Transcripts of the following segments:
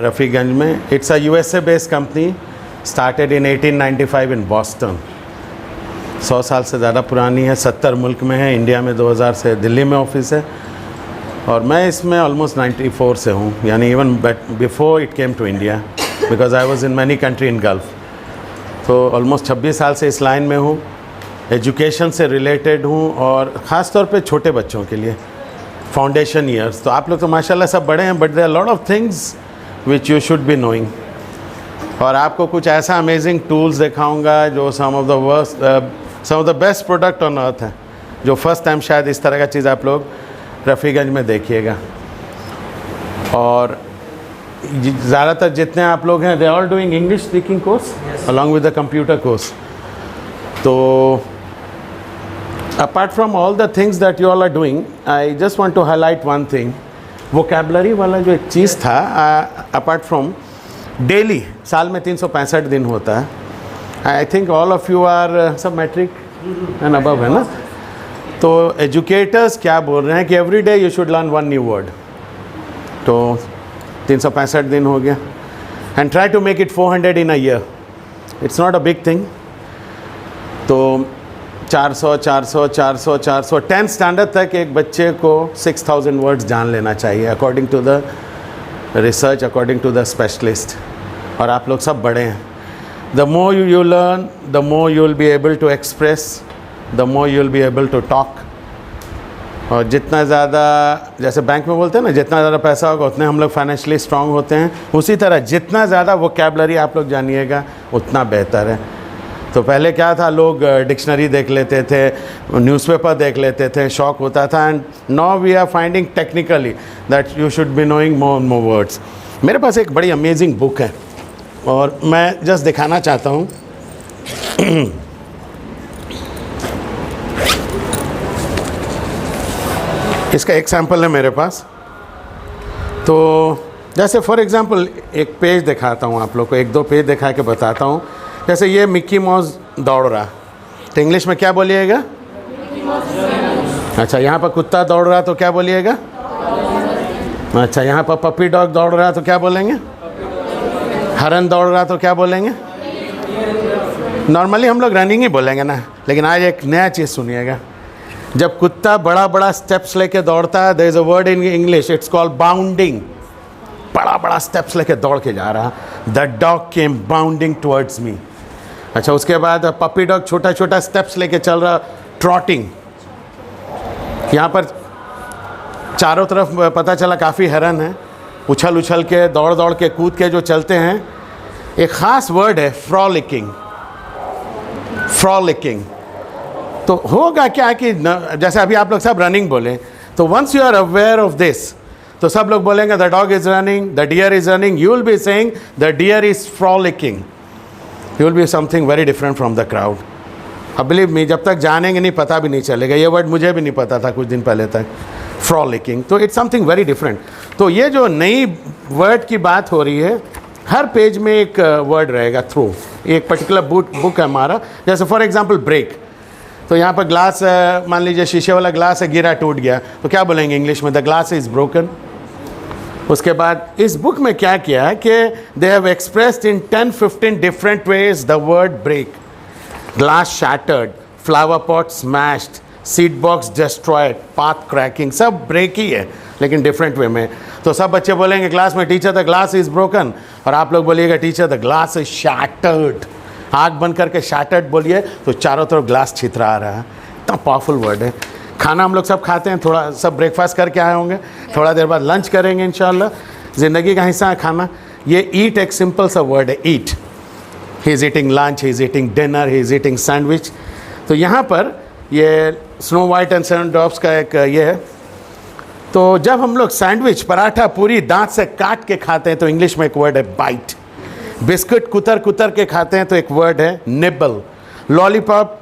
रफ़ीगंज में. It's a USA based company, started in 1895 in Boston. 100 साल से ज़्यादा पुरानी है, 70 मुल्क में है. इंडिया में 2000 से दिल्ली में ऑफिस है. और मैं इसमें ऑलमोस्ट 94 से हूँ, यानी even before it came to India, because I was in many country in Gulf. तो ऑलमोस्ट 26 साल से इस लाइन में हूँ. एजुकेशन से रिलेटेड हूँ, और ख़ास तौर पे छोटे बच्चों के लिए फाउंडेशन ईयर्स. तो आप लोग तो माशाल्लाह सब बड़े हैं, but there are lot of things which you should be knowing. और आपको कुछ ऐसा अमेजिंग टूल्स दिखाऊंगा जो some of the best product on earth है, जो फर्स्ट टाइम शायद इस तरह का चीज़ आप लोग रफ़ीगंज में देखिएगा. और ज़्यादातर जितने आप लोग हैं, they are doing English speaking course along with the computer course. तो apart from all the things that you all are doing, I just want to highlight one thing. Vocabulary वाला जो एक चीज़ था, apart from daily, साल में 365 दिन होता है. I think all of you are सब मैट्रिक and above है ना. तो एजुकेटर्स क्या बोल रहे हैं कि every day you should learn one new word. तो 365 दिन हो गया. And try to make it 400 in a year. It's not a big thing. तो 400 400 400 400 10th स्टैंडर्ड तक एक बच्चे को 6000 वर्ड्स जान लेना चाहिए, according to the research, according to the specialist. और आप लोग सब बड़े हैं. The more you learn, the more you will be able to express, the more you will be able to talk. और जितना ज़्यादा, जैसे बैंक में बोलते हैं ना, जितना ज़्यादा पैसा होगा उतने हम लोग फाइनेंशियली स्ट्रांग होते हैं, उसी तरह जितना ज़्यादा वोकैबुलरी आप लोग जानिएगा उतना बेहतर है. तो पहले क्या था, लोग डिक्शनरी देख लेते थे, न्यूज़पेपर देख लेते थे, शौक होता था. And now we are finding technically that you should be knowing more and more words. मेरे पास एक बड़ी अमेजिंग बुक है और मैं जस्ट दिखाना चाहता हूँ. इसका एक सैम्पल है मेरे पास. तो जैसे फॉर एग्ज़ाम्पल एक पेज दिखाता हूँ आप लोग को, एक दो पेज दिखा के बताता हूँ. जैसे ये मिक्की माउस दौड़ रहा, तो इंग्लिश में क्या बोलिएगा? अच्छा, यहाँ पर कुत्ता दौड़ रहा तो क्या बोलिएगा? अच्छा, यहाँ पर पपी डॉग दौड़ रहा तो क्या बोलेंगे? हरन दौड़ रहा तो क्या बोलेंगे? नॉर्मली हम लोग रनिंग ही बोलेंगे ना, लेकिन आज एक नया चीज़ सुनिएगा. जब कुत्ता बड़ा बड़ा स्टेप्स लेके दौड़ता है, there is a word in English, it's called bounding. बड़ा बड़ा स्टेप्स लेके दौड़ के जा रहा. The dog came bounding towards me. अच्छा, उसके बाद पपी डॉग छोटा छोटा स्टेप्स लेके चल रहा, ट्रॉटिंग. यहाँ पर चारों तरफ पता चला काफ़ी हरन है, उछल उछल के, दौड़ दौड़ के, कूद के जो चलते हैं. एक ख़ास वर्ड है फ्रॉलिकिंग. फ्रॉलिकिंग तो होगा क्या कि जैसे अभी आप लोग सब रनिंग बोले, तो once you are aware of this, तो सब लोग बोलेंगे the dog is running, the deer is running. You will be saying the deer is frolicking. You will be something very different from the crowd. अब believe me, जब तक जानेंगे नहीं पता भी नहीं चलेगा. ये वर्ड मुझे भी नहीं पता था कुछ दिन पहले तक, फ्रॉलिकिंग. तो इट्स समथिंग वेरी डिफरेंट. तो ये जो नई वर्ड की बात हो रही है, हर पेज में एक वर्ड रहेगा थ्रू. एक पर्टिकुलर बुक है हमारा. जैसे फॉर एग्जाम्पल ब्रेक, तो यहाँ पर ग्लास, मान लीजिए शीशे वाला ग्लास है, गिरा, टूट गया, तो क्या बोलेंगे इंग्लिश में? The glass is broken. उसके बाद इस बुक में क्या किया है कि they have expressed in 10-15 different ways the word break. Glass shattered, flower pot smashed, seed box destroyed, path cracking, सब ब्रेक ही है लेकिन डिफरेंट वे में. तो सब बच्चे बोलेंगे क्लास में, teacher the glass is broken, और आप लोग बोलिएगा teacher the glass is shattered. आँख बंद करके शैटर्ड बोलिए तो चारों तरफ ग्लास छितरा आ रहा है. इतना पावरफुल वर्ड है. खाना हम लोग सब खाते हैं, थोड़ा सब ब्रेकफास्ट करके आए होंगे, थोड़ा देर बाद लंच करेंगे इंशाल्लाह. ज़िंदगी का हिस्सा है खाना. ये ईट एक सिंपल सा वर्ड है, eat. He is eating lunch, he is eating dinner, he is eating sandwich. तो यहाँ पर ये Snow White and seven drops का एक ये है. तो जब हम लोग सैंडविच, पराठा, पूरी दांत से काट के खाते हैं तो इंग्लिश में एक वर्ड है बाइट. बिस्किट कुतर कुतर के खाते हैं तो एक वर्ड है निबल. लॉलीपॉप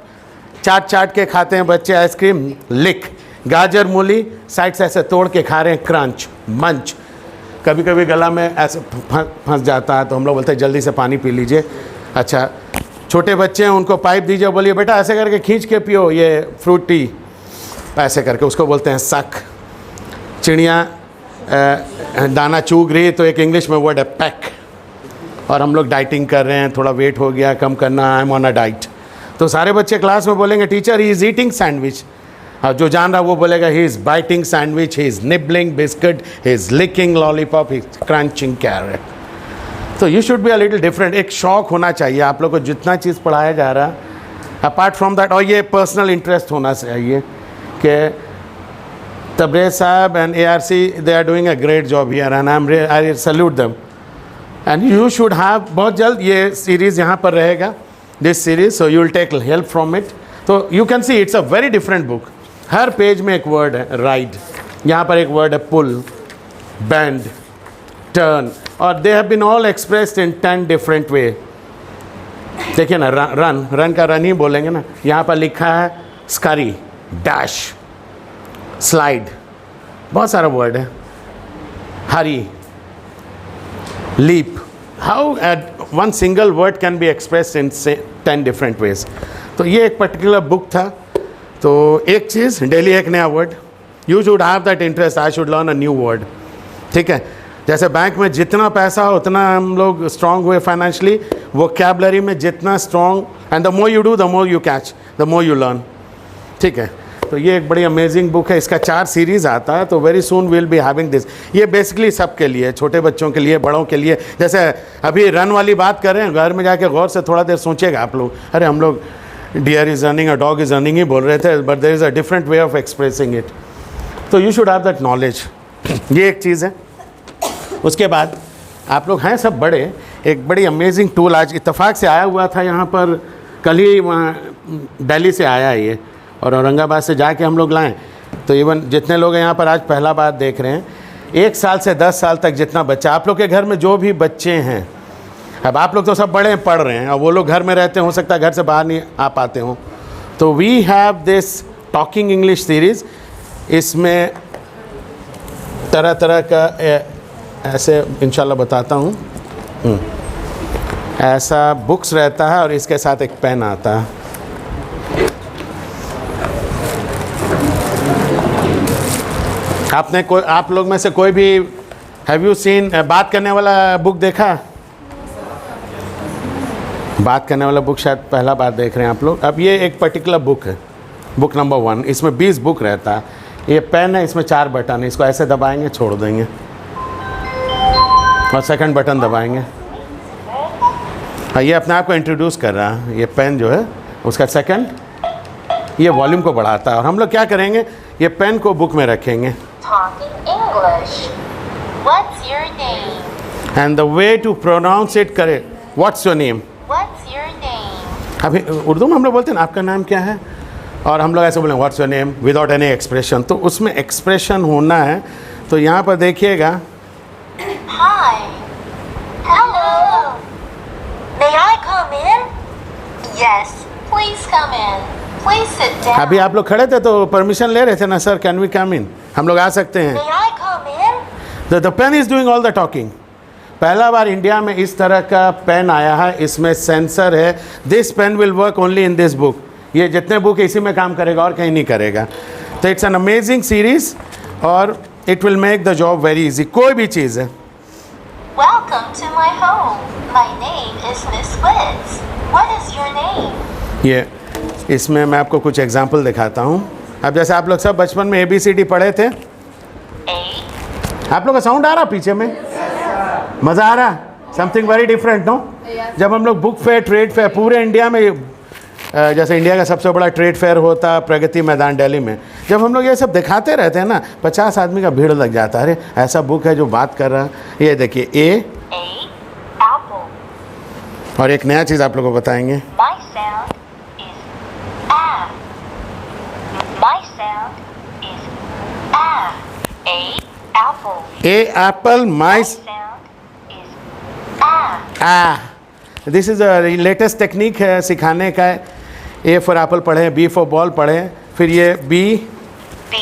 चाट चाट के खाते हैं बच्चे, आइसक्रीम, लिक. गाजर मूली साइड से ऐसे तोड़ के खा रहे हैं, क्रंच, मंच. कभी कभी गला में ऐसे फंस जाता है तो हम लोग बोलते हैं जल्दी से पानी पी लीजिए. अच्छा, छोटे बच्चे हैं उनको पाइप दीजिए, बोलिए बेटा ऐसे करके खींच के पियो ये फ्रूट टी, ऐसे करके, उसको बोलते हैं सक. चिड़िया दाना चूग रही तो एक इंग्लिश में वर्ड है पैक, और हम लोग डाइटिंग कर रहे हैं, थोड़ा वेट हो गया, कम करना, I am on a diet, तो सारे बच्चे क्लास में बोलेंगे teacher he is eating sandwich, और जो जान रहा वो बोलेगा he is biting sandwich, he is nibbling biscuit, he is licking lollipop, he is crunching carrot. तो you should be a little different. एक शौक होना चाहिए आप लोग को, जितना चीज़ पढ़ाया जा रहा है अपार्ट फ्रॉम दैट, और ये पर्सनल इंटरेस्ट होना चाहिए कि तबरेज़ साहब and ARC they are doing a great job here and I salute them, and you should have, बहुत जल्द ये सीरीज़ यहाँ पर रहेगा, this series, so you will take help from it. तो you can see it's a very different book, हर page में एक वर्ड है, राइड, यहाँ पर एक वर्ड है पुल, बेंड, टर्न, और they have been all expressed in 10 different way. देखिए ना, रन, रन का रन ही बोलेंगे ना, यहाँ पर लिखा है स्करी, डैश, स्लाइड, बहुत सारा वर्ड है, hurry, leap, how one single word can be expressed in 10 different ways. तो ये एक पर्टिकुलर बुक था। तो एक चीज़, डेली एक नया word, you should have that interest, I should learn a new word, ठीक है। जैसे बैंक में जितना पैसा हो उतना हम लोग स्ट्रांग हुए फाइनेंशियली, वोकैबुलरी में जितना strong, and the more you do the more you catch, the more you learn, ठीक है। तो ये एक बड़ी अमेजिंग बुक है, इसका 4 सीरीज़ आता है, तो very soon will be having this. ये बेसिकली सबके लिए, छोटे बच्चों के लिए, बड़ों के लिए। जैसे अभी रन वाली बात कर रहे हैं, घर में जाके गौर से थोड़ा देर सोचेगा आप लोग, अरे हम लोग deer is running, a dog is running ही बोल रहे थे, but there is a different way of expressing it. तो you should have that knowledge, ये एक चीज़ है। उसके बाद आप लोग हैं सब बड़े, एक बड़ी अमेजिंग टूल आज इत्तेफाक से आया हुआ था यहाँ पर, कल ही वहाँ दिल्ली से आया ये, और औरंगाबाद से जाके हम लोग लाएँ। तो इवन जितने लोग यहाँ पर आज पहला बार देख रहे हैं, 1 साल से 10 साल तक जितना बच्चा, आप लोग के घर में जो भी बच्चे हैं, अब आप लोग तो सब बड़े हैं, पढ़ रहे हैं, और वो लोग घर में रहते हैं, हो सकता है घर से बाहर नहीं आ पाते हों, तो we have this talking English series. इसमें तरह तरह का ऐसे इंशाल्लाह बताता हूँ, ऐसा बुक्स रहता है और इसके साथ एक पेन आता है। आपने कोई, आप लोग में से कोई भी, हैव यू सीन बात करने वाला बुक देखा? बात करने वाला बुक शायद पहला बार देख रहे हैं आप लोग। अब ये एक पर्टिकुलर बुक है, बुक नंबर 1, इसमें 20 बुक रहता है। ये पेन है, इसमें 4 बटन है, इसको ऐसे दबाएंगे, छोड़ देंगे, और सेकंड बटन दबाएंगे। ये अपने आप को इंट्रोड्यूस कर रहा है, ये पेन जो है उसका सेकंड, ये वॉल्यूम को बढ़ाता है। और हम लोग क्या करेंगे, ये पेन को बुक में रखेंगे, What's your name? And the way to pronounce it करे, what's your name. What's your name? अभी उर्दू में हम लोग बोलते हैं ना, आपका नाम क्या है, और हम लोग ऐसे बोलेंगे what's your name without any expression. तो उसमें एक्सप्रेशन होना है। तो यहाँ पर देखिएगा, Hi. Hello. May I come in? Yes. Please come in. Please sit down. अभी आप लोग खड़े थे तो परमिशन ले रहे थे ना, sir can we come in, हम लोग आ सकते हैं। May I come in? The pen is doing all the talking. पहला बार इंडिया में इस तरह का पेन आया है, इसमें सेंसर है। This pen will work only in this book. ये जितने बुक इसी में काम करेगा और कहीं नहीं करेगा। तो इट्स एन अमेजिंग सीरीज, और it will make the job very easy. कोई भी चीज़ है। Welcome to my home. My name is Miss Witz. What is your name? ये इसमें मैं आपको कुछ एग्जाम्पल दिखाता हूँ। अब जैसे आप लोग सब बचपन में ABCD पढ़े थे, A. आप लोग का साउंड आ रहा पीछे में, मज़ा आ रहा, समथिंग वेरी डिफरेंट नो। जब हम लोग बुक फेयर, ट्रेड फेयर, पूरे इंडिया में, जैसे इंडिया का सबसे बड़ा ट्रेड फेयर होता प्रगति मैदान दिल्ली में, जब हम लोग ये सब दिखाते रहते हैं ना, 50 आदमी का भीड़ लग जाता है। अरे ऐसा बुक है जो बात कर रहा है। ये देखिए, A, Apple. और एक नया चीज़ आप लोगों को बताएंगे। My sound is A. My sound is A. A. Apple. A apple, My my sound is A. This is a latest technique है सिखाने का। A फॉर एप्पल पढ़े, B फॉर बॉल पढ़े, फिर ये B, B.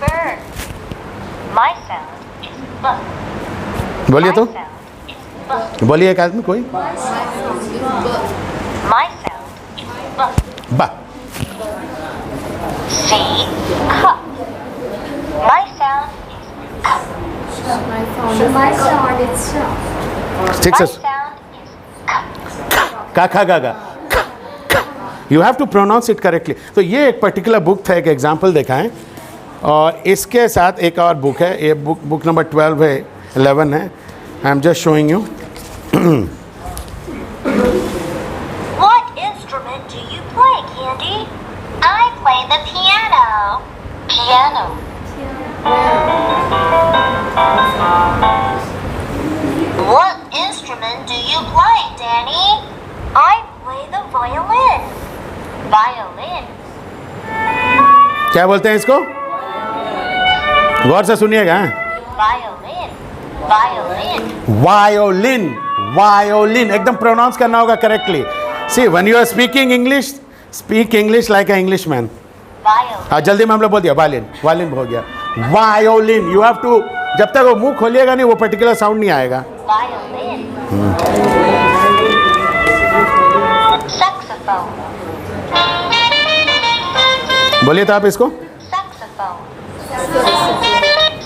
Bird. My sound is B. बोलिए तो, My sound is B. बोलिए एक आदमी कोई, My sound is B. बा। C. Cup. My sound is cup. ठीक My से sound is का खा गा गा you have to pronounce it correctly. तो ये एक पर्टिकुलर बुक था, एक एग्जाम्पल दिखाएं। और इसके साथ एक और बुक है, ये बुक नंबर 12 है, 11 है। I am just showing you. What instrument do you play, Candy? I play the piano. Piano. What instrument do you play, Danny? I play the violin. Violin. क्या बोलते हैं इसको? गौर से सुनिएगा। Violin. Violin. वायोलिन, वायोलिन एकदम pronounce करना होगा correctly. See when you are speaking English, speak English like a Englishman. Violin. हाँ, जल्दी में हम लोग बोल दिया वायलिन, वायलिन हो गया। वायोलिन, यू हैव टू, जब तक वो मुंह खोलिएगा नहीं वो पर्टिकुलर साउंड नहीं आएगा। Violin. Saxophone. बोलिए तो आप इसको। Saxophone.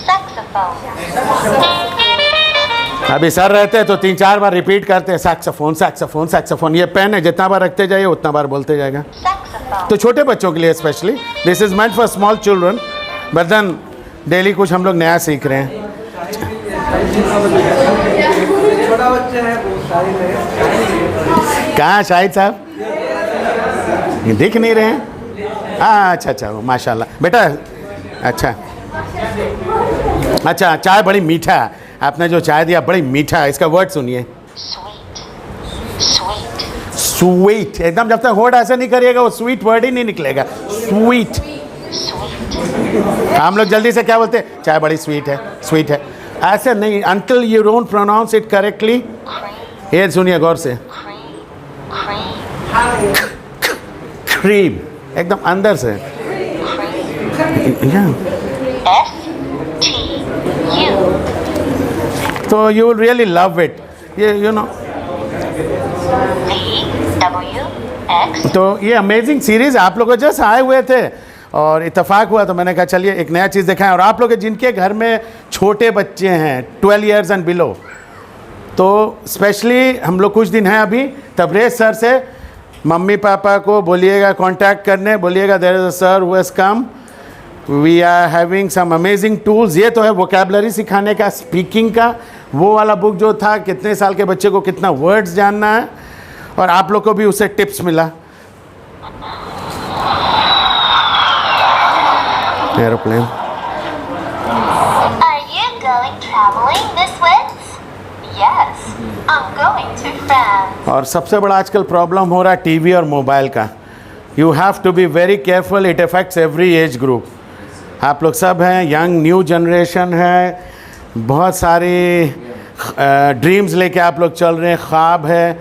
Saxophone. अभी सर रहते हैं तो 3-4 बार रिपीट करते हैं, सैक्सोफोन सैक्सोफोन सैक्सोफोन। ये पेन है, जितना बार रखते जाइए उतना बार बोलते जाएगा। Saxophone. तो छोटे बच्चों के लिए specially, this is meant for small children, but then daily कुछ हम लोग नया सीख रहे हैं। छोटा बच्चा है वो सारे कहाँ शाहिद साहब? ये दिख नहीं रहे हैं? हाँ, अच्छा अच्छा, माशाल्लाह बेटा। अच्छा अच्छा, चाय बड़ी मीठा है, आपने जो चाय दिया बड़ी मीठा है। इसका वर्ड सुनिए, Sweet. Sweet. स्वीट। एकदम जब तक होड़ ऐसे नहीं करिएगा वो स्वीट वर्ड ही नहीं निकलेगा। स्वीट। Sweet. हम लोग जल्दी से क्या बोलते हैं? चाय बड़ी स्वीट है, स्वीट है। ऐसे नहीं, until you don't pronounce it correctly। Cream. ये सुनिए गौर से, Cream. Cream. क्रीम, एकदम अंदर से। Cream. F-T-U. तो you will really love it, ये you know। V-W-X. तो ये अमेजिंग सीरीज आप लोग जस्ट आए हुए थे और इत्तेफाक हुआ तो मैंने कहा चलिए एक नया चीज़ दिखाएं। और आप लोग जिनके घर में छोटे बच्चे हैं 12 इयर्स एंड बिलो, तो स्पेशली हम लोग कुछ दिन हैं अभी तबरेज़ सर से, मम्मी पापा को बोलिएगा कांटेक्ट करने, बोलिएगा there is a sir who has come, we are having some amazing tools. ये तो है वोकेबलरी सिखाने का, स्पीकिंग का, वो वाला बुक जो था कितने साल के बच्चे को कितना वर्ड्स जानना है, और आप लोग को भी उससे टिप्स मिला। Aeroplane. Are you going traveling this week? Yes, I'm going to France. और सबसे बड़ा आजकल प्रॉब्लम हो रहा है टीवी और मोबाइल का। You have to be very careful, it affects every age group. आप लोग सब हैं, यंग न्यू जनरेशन है, बहुत सारी ड्रीम्स लेके आप लोग चल रहे हैं, ख्वाब है,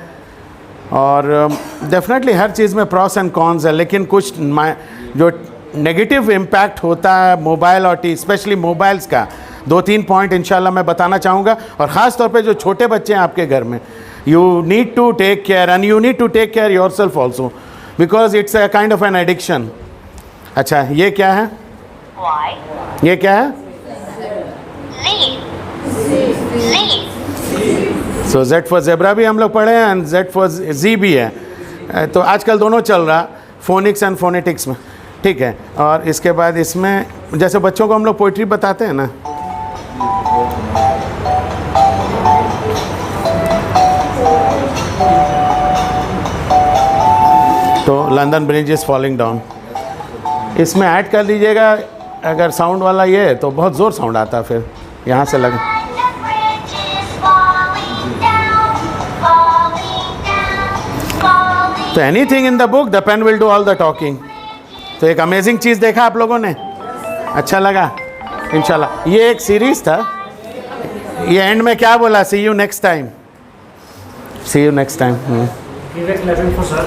और डेफिनेटली हर चीज़ में प्रॉस एंड कॉन्स है, लेकिन कुछ जो नेगेटिव इम्पैक्ट होता है मोबाइल और स्पेशली मोबाइल्स का, 2-3 पॉइंट इंशाल्लाह मैं बताना चाहूँगा। और ख़ास तौर पे जो छोटे बच्चे हैं आपके घर में, you need to take care and you need to take care yourself also, because it's a kind of an addiction. अच्छा, ये क्या है? Y. ये क्या है? Z. Z. So Z for zebra भी हम लोग पढ़े हैं एंड Z फॉर Z भी है। तो आजकल दोनों चल रहा, फोनिक्स एंड फोनेटिक्स में, ठीक है। और इसके बाद इसमें जैसे बच्चों को हम लोग पोइट्री बताते हैं ना, तो London bridge is falling down, इसमें ऐड कर दीजिएगा अगर साउंड वाला ये है तो बहुत ज़ोर साउंड आता है, फिर यहाँ से लगे। The bridge is falling down, falling down, falling. तो anything in the book, the pen will do all the talking. तो एक अमेजिंग चीज़ देखा आप लोगों ने, अच्छा लगा इंशाल्लाह। ये एक सीरीज़ था, ये एंड में क्या बोला? See you next time, see you next time. direct level for sir.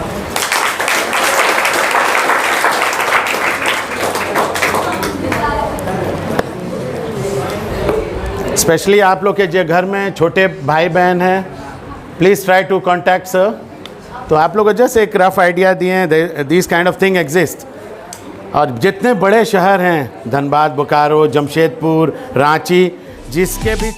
Specially आप लोग के जो घर में छोटे भाई बहन हैं, please try to contact sir. तो आप लोग को जस्ट एक रफ आइडिया दिए हैं, this kind of thing exist. और जितने बड़े शहर हैं, धनबाद, बोकारो, जमशेदपुर, रांची, जिसके भी